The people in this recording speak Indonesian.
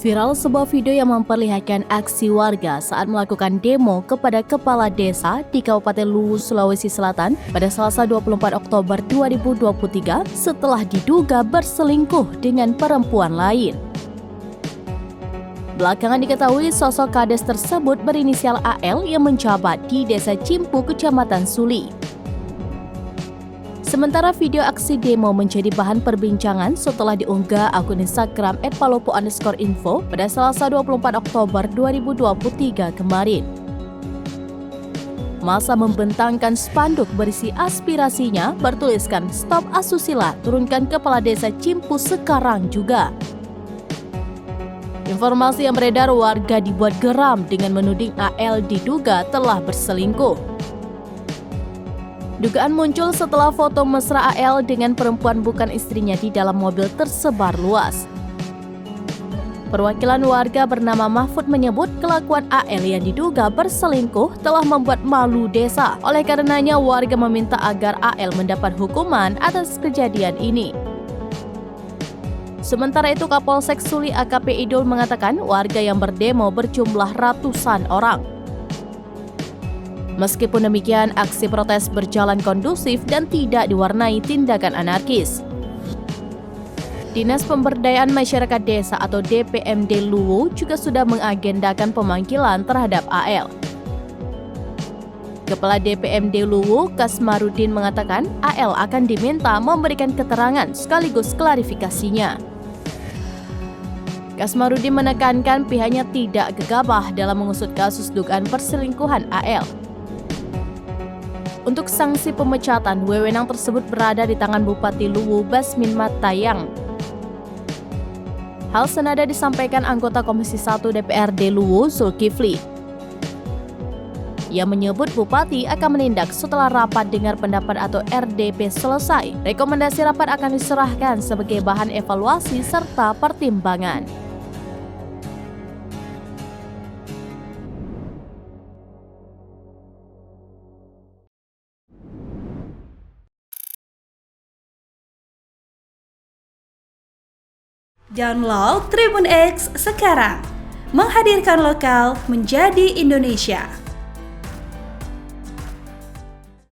Viral sebuah video yang memperlihatkan aksi warga saat melakukan demo kepada kepala desa di Kabupaten Luwu, Sulawesi Selatan pada Selasa 24 Oktober 2023 setelah diduga berselingkuh dengan perempuan lain. Belakangan diketahui sosok kades tersebut berinisial AL yang menjabat di Desa Cimpu, Kecamatan Suli. Sementara video aksi demo menjadi bahan perbincangan setelah diunggah akun Instagram @palopo_info pada Selasa 24 Oktober 2023 kemarin. Massa membentangkan spanduk berisi aspirasinya bertuliskan "Stop Asusila, turunkan kepala desa Cimpu sekarang juga". Informasi yang beredar warga dibuat geram dengan menuding AL diduga telah berselingkuh. Dugaan muncul setelah foto mesra AL dengan perempuan bukan istrinya di dalam mobil tersebar luas. Perwakilan warga bernama Mahfud menyebut kelakuan AL yang diduga berselingkuh telah membuat malu desa. Oleh karenanya warga meminta agar AL mendapat hukuman atas kejadian ini. Sementara itu Kapolsek Suli AKP Idul mengatakan warga yang berdemo berjumlah ratusan orang. Meskipun demikian, aksi protes berjalan kondusif dan tidak diwarnai tindakan anarkis. Dinas Pemberdayaan Masyarakat Desa atau DPMD Luwu juga sudah mengagendakan pemanggilan terhadap AL. Kepala DPMD Luwu, Kasmarudin mengatakan AL akan diminta memberikan keterangan sekaligus klarifikasinya. Kasmarudin menekankan pihaknya tidak gegabah dalam mengusut kasus dugaan perselingkuhan AL. Untuk sanksi pemecatan, wewenang tersebut berada di tangan Bupati Luwu Basmin Matayang. Hal senada disampaikan anggota Komisi 1 DPRD Luwu Zulkifli. Ia menyebut Bupati akan menindak setelah rapat dengar pendapat atau RDP selesai. Rekomendasi rapat akan diserahkan sebagai bahan evaluasi serta pertimbangan. Download Tribun X sekarang, menghadirkan lokal menjadi Indonesia.